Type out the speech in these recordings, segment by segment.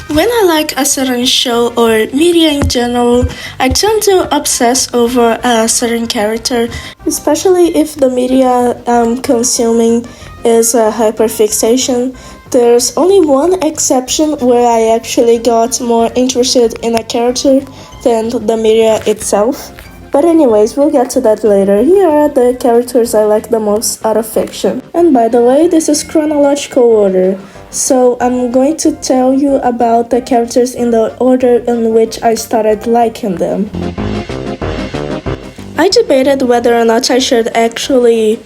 When I like a certain show or media in general, I tend to obsess over a certain character, especially if the media I'm consuming is a hyperfixation. There's only one exception where I actually got more interested in a character than the media itself. But anyways, we'll get to that later. Here are the characters I like the most out of fiction. And by the way, this is chronological order. So I'm going to tell you about the characters in the order in which I started liking them. I debated whether or not I should actually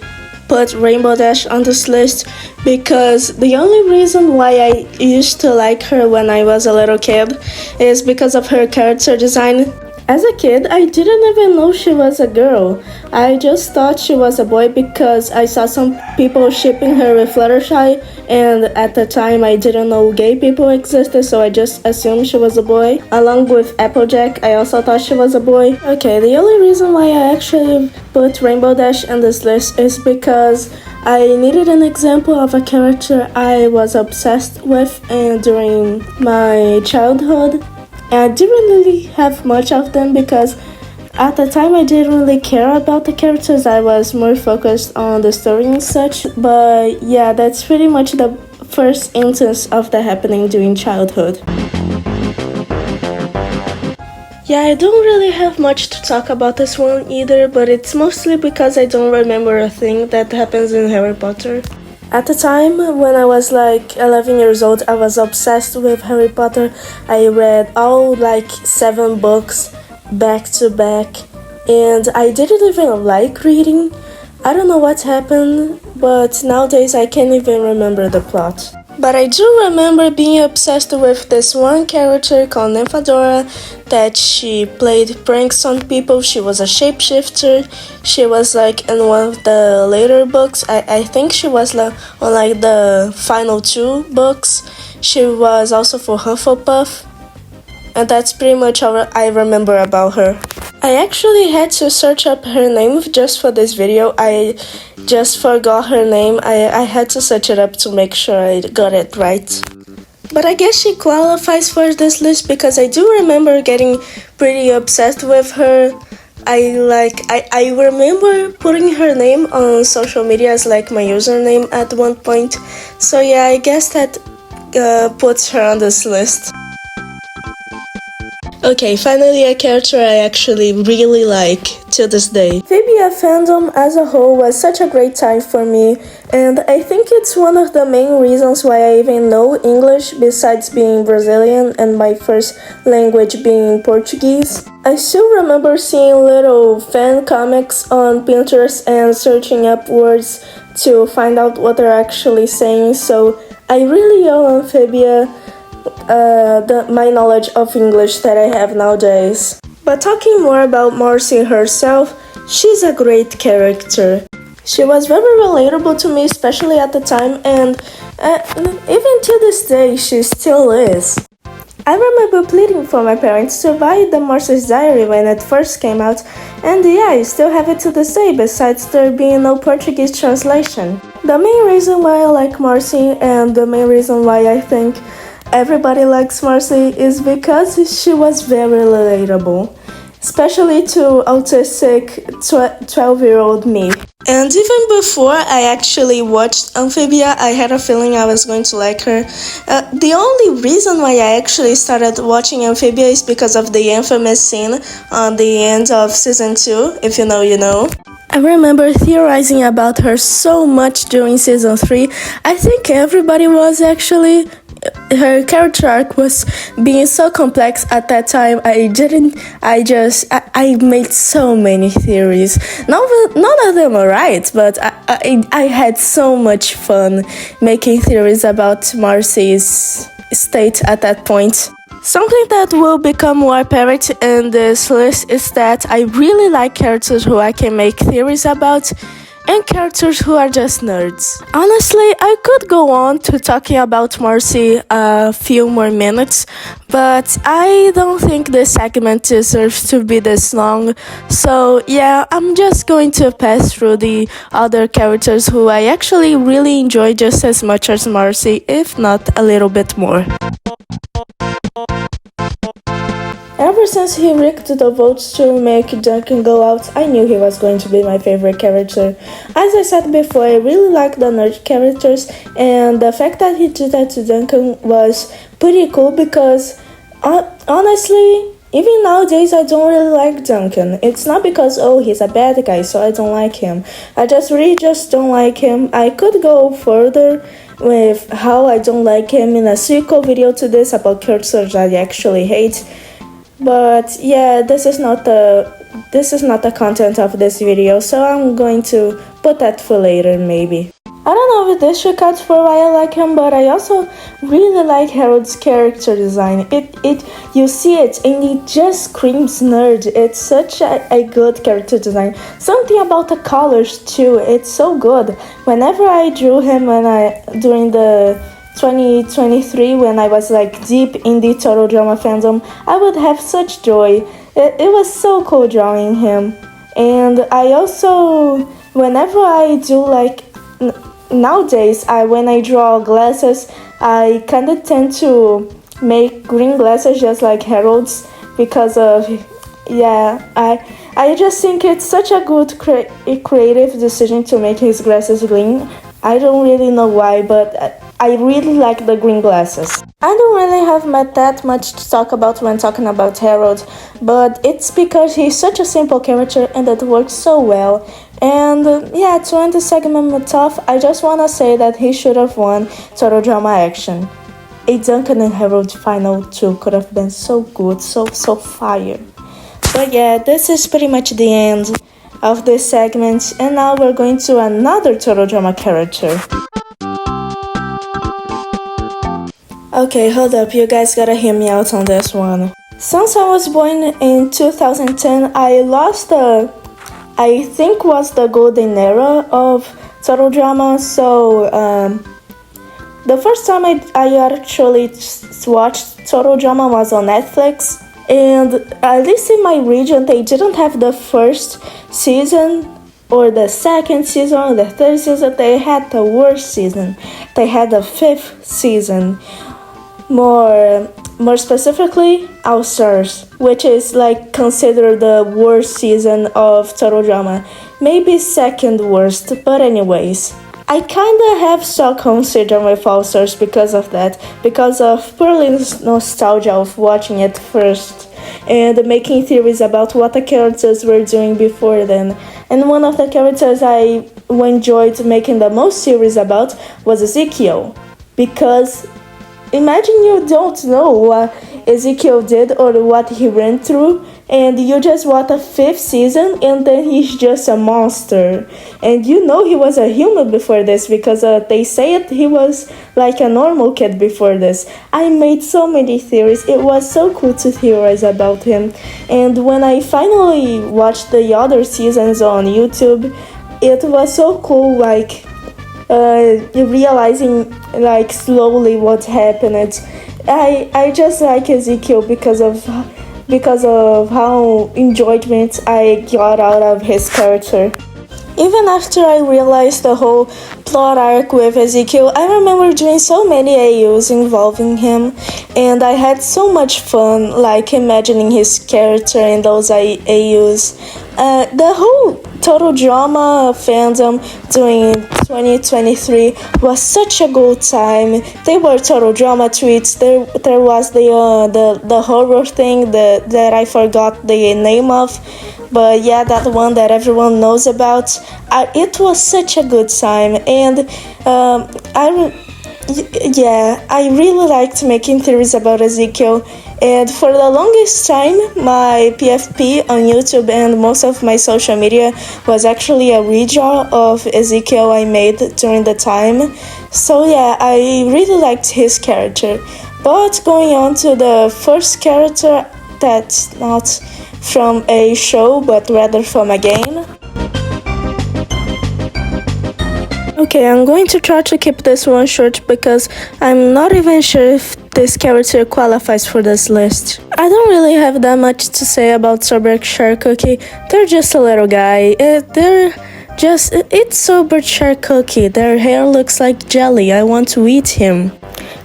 put Rainbow Dash on this list because the only reason why I used to like her when I was a little kid is because of her character design. As a kid, I didn't even know she was a girl. I just thought she was a boy because I saw some people shipping her with Fluttershy, and at the time I didn't know gay people existed, so I just assumed she was a boy. Along with Applejack, I also thought she was a boy. Okay, the only reason why I actually put Rainbow Dash on this list is because I needed an example of a character I was obsessed with during my childhood. And I didn't really have much of them because at the time I didn't really care about the characters. I was more focused on the story and such. But yeah, that's pretty much the first instance of that happening during childhood. Yeah, I don't really have much to talk about this one either, but it's mostly because I don't remember a thing that happens in Harry Potter. At the time, when I was like 11 years old, I was obsessed with Harry Potter. I read all like 7 books back to back, and I didn't even like reading. I don't know what happened, but nowadays I can't even remember the plot. But I do remember being obsessed with this one character called Nymphadora that she played pranks on people. She was a shapeshifter. She was like in one of the later books. I think she was on like the final 2 books. She was also for Hufflepuff. And that's pretty much all I remember about her. I actually had to search up her name just for this video. I just forgot her name. I had to search it up to make sure I got it right. But I guess she qualifies for this list because I do remember getting pretty obsessed with her. I remember putting her name on social media as like my username at one point. So yeah, I guess that puts her on this list. Okay, finally a character I actually really like to this day. Phibia fandom as a whole was such a great time for me, and I think it's one of the main reasons why I even know English besides being Brazilian and my first language being Portuguese. I still remember seeing little fan comics on Pinterest and searching up words to find out what they're actually saying, so I really owe Amphibia my knowledge of English that I have nowadays. But talking more about Marcy herself, she's a great character. She was very relatable to me, especially at the time, and even to this day, she still is. I remember pleading for my parents to buy the Marcy's Diary when it first came out, and yeah, I still have it to this day, besides there being no Portuguese translation. The main reason why I like Marcy, and the main reason why I think everybody likes Marcy, is because she was very relatable, especially to autistic 12-year-old me. And even before I actually watched Amphibia, I had a feeling I was going to like her. The only reason why I actually started watching Amphibia is because of the infamous scene on the end of season 2, if you know, you know. I remember theorizing about her so much during season 3. I think everybody was actually. Her character arc was being so complex at that time. I made so many theories. None of them are right, but I had so much fun making theories about Marcy's state at that point. Something that will become more apparent in this list is that I really like characters who I can make theories about, and characters who are just nerds. Honestly, I could go on to talking about Marcy a few more minutes, but I don't think this segment deserves to be this long. So yeah, I'm just going to pass through the other characters who I actually really enjoy just as much as Marcy, if not a little bit more. Ever since he rigged the votes to make Duncan go out, I knew he was going to be my favorite character. As I said before, I really like the nerd characters, and the fact that he did that to Duncan was pretty cool because, honestly, even nowadays I don't really like Duncan. It's not because, oh, he's a bad guy, so I don't like him. I really don't like him. I could go further with how I don't like him in a sequel video to this about characters I actually hate. But yeah, this is not the content of this video, so I'm going to put that for later maybe. I don't know if this should cut for why I like him, but I also really like Harold's character design. You see it and it just screams nerd. It's such a good character design. Something about the colors too, it's so good. Whenever I drew him during the 2023 when I was like deep in the Total Drama fandom, I would have such joy. It was so cool drawing him. And I also, whenever I do like nowadays, when I draw glasses, I kind of tend to make green glasses just like Harold's because of, I just think it's such a good creative decision to make his glasses green. I don't really know why, but I really like the green glasses. I don't really have that much to talk about when talking about Harold, but it's because he's such a simple character and it works so well. And to end the segment off, I just want to say that he should have won Total Drama Action. A Duncan and Harold final 2 could have been so good, so fire. But yeah, this is pretty much the end of this segment, and now we're going to another Total Drama character. Okay, hold up, you guys gotta hear me out on this one. Since I was born in 2010, I lost I think was the golden era of Total Drama, so the first time I actually watched Total Drama was on Netflix, and at least in my region they didn't have the first season or the second season or the third season. They had the worst season. They had the 5th season. More specifically, All Stars, which is like considered the worst season of Total Drama. Maybe second worst, but anyways. I kinda have Stockholm Syndrome with All Stars because of that, because of purely nostalgia of watching it first and making theories about what the characters were doing before then. And one of the characters I enjoyed making the most theories about was Ezekiel, because imagine you don't know what Ezekiel did or what he went through, and you just watch the 5th season and then he's just a monster. And you know he was a human before this because they say it, he was like a normal kid before this. I made so many theories. It was so cool to theorize about him. And when I finally watched the other seasons on YouTube, it was so cool, like realizing like slowly what happened. I just like Ezekiel because of how enjoyment I got out of his character. Even after I realized the whole plot arc with Ezekiel, I remember doing so many AUs involving him, and I had so much fun like imagining his character in those AUs. The whole Total Drama fandom during 2023 was such a good time. There were Total Drama tweets. There was the horror thing that I forgot the name of, but yeah, that one that everyone knows about. It was such a good time, and I really liked making theories about Ezekiel. And for the longest time, my PFP on YouTube and most of my social media was actually a redraw of Ezekiel I made during the time. So yeah, I really liked his character. But going on to the first character that's not from a show, but rather from a game. Okay, I'm going to try to keep this one short because I'm not even sure if this character qualifies for this list. I don't really have that much to say about Sorbet Shark Cookie. They're just a little guy. It's Sorbet Shark Cookie. Their hair looks like jelly. I want to eat him.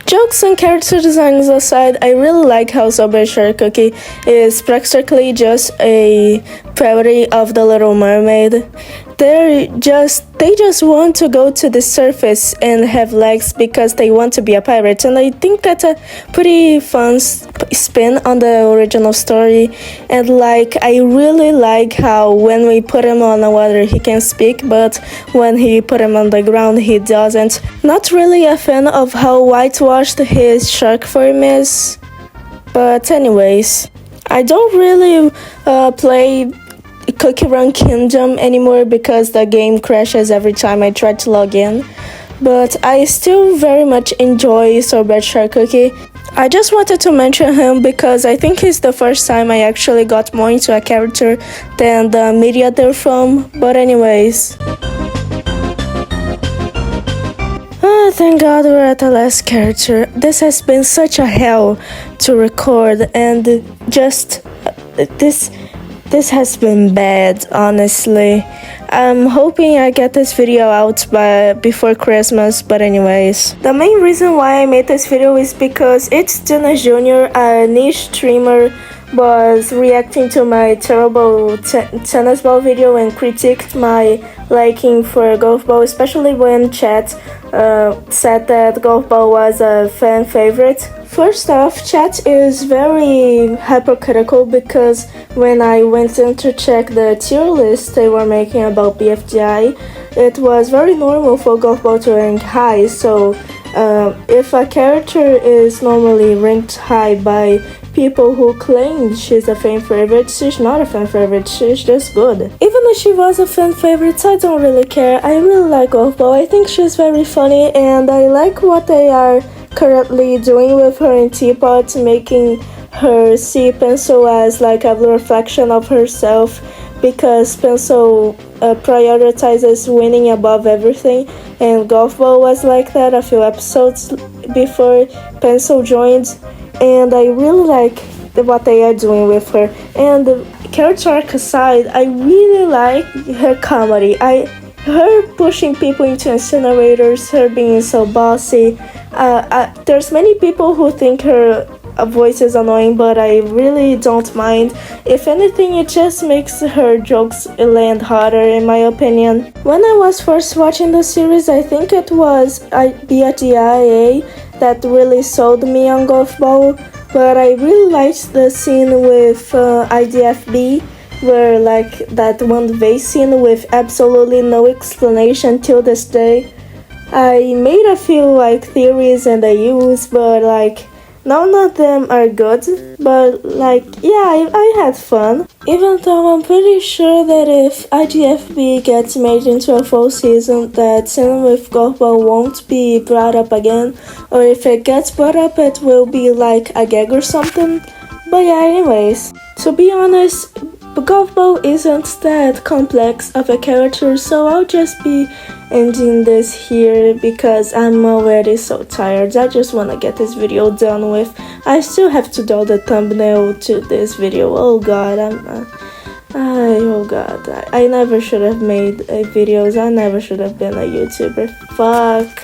Jokes and character designs aside, I really like how Sorbet Shark Cookie is practically just a parody of The Little Mermaid. They just want to go to the surface and have legs because they want to be a pirate, and I think that's a pretty fun spin on the original story. And like, I really like how when we put him on the water he can speak, but when he put him on the ground he doesn't. Not really a fan of how whitewashed his shark form is, but anyways, I don't really play Cookie Run Kingdom anymore because the game crashes every time I try to log in, but I still very much enjoy Sorbet Shark Cookie. I just wanted to mention him because I think it's the first time I actually got more into a character than the media they're from, but anyways. Thank God we're at the last character. This has been such a hell to record, and this has been bad, honestly. I'm hoping I get this video out before Christmas, but anyways. The main reason why I made this video is because it's Dina Jr., a niche streamer, was reacting to my terrible tennis ball video and critiqued my liking for golf ball, especially when chat said that golf ball was a fan favorite. First off, chat is very hypocritical because when I went in to check the tier list they were making about BFDI, it was very normal for golf ball to rank high, so if a character is normally ranked high by people who claim she's a fan favorite, she's not a fan favorite, she's just good. Even if she was a fan favorite, I don't really care. I really like golf ball. I think she's very funny, and I like what they are currently doing with her in Teapot, making her see Pencil as like a reflection of herself, because Pencil prioritizes winning above everything, and golf ball was like that a few episodes before Pencil joined, and I really like what they are doing with her. And the character arc aside, I really like her comedy. Her pushing people into incinerators, her being so bossy. There's many people who think her voice is annoying, but I really don't mind. If anything, it just makes her jokes land harder, in my opinion. When I was first watching the series, I think it was BFDIA that really sold me on golf ball, but I really liked the scene with IDFB, where like that one vase scene with absolutely no explanation till this day. I made a few like theories and I used, but like none of them are good, but like yeah, I had fun. Even though I'm pretty sure that if IGFB gets made into a full season, that scene with golf ball won't be brought up again, or if it gets brought up it will be like a gag or something. But yeah, anyways, to be honest, golf ball isn't that complex of a character, so I'll just be ending this here because I'm already so tired. I just want to get this video done with. I still have to draw the thumbnail to this video. Oh god, I never should have made videos. I never should have been a YouTuber. Fuck.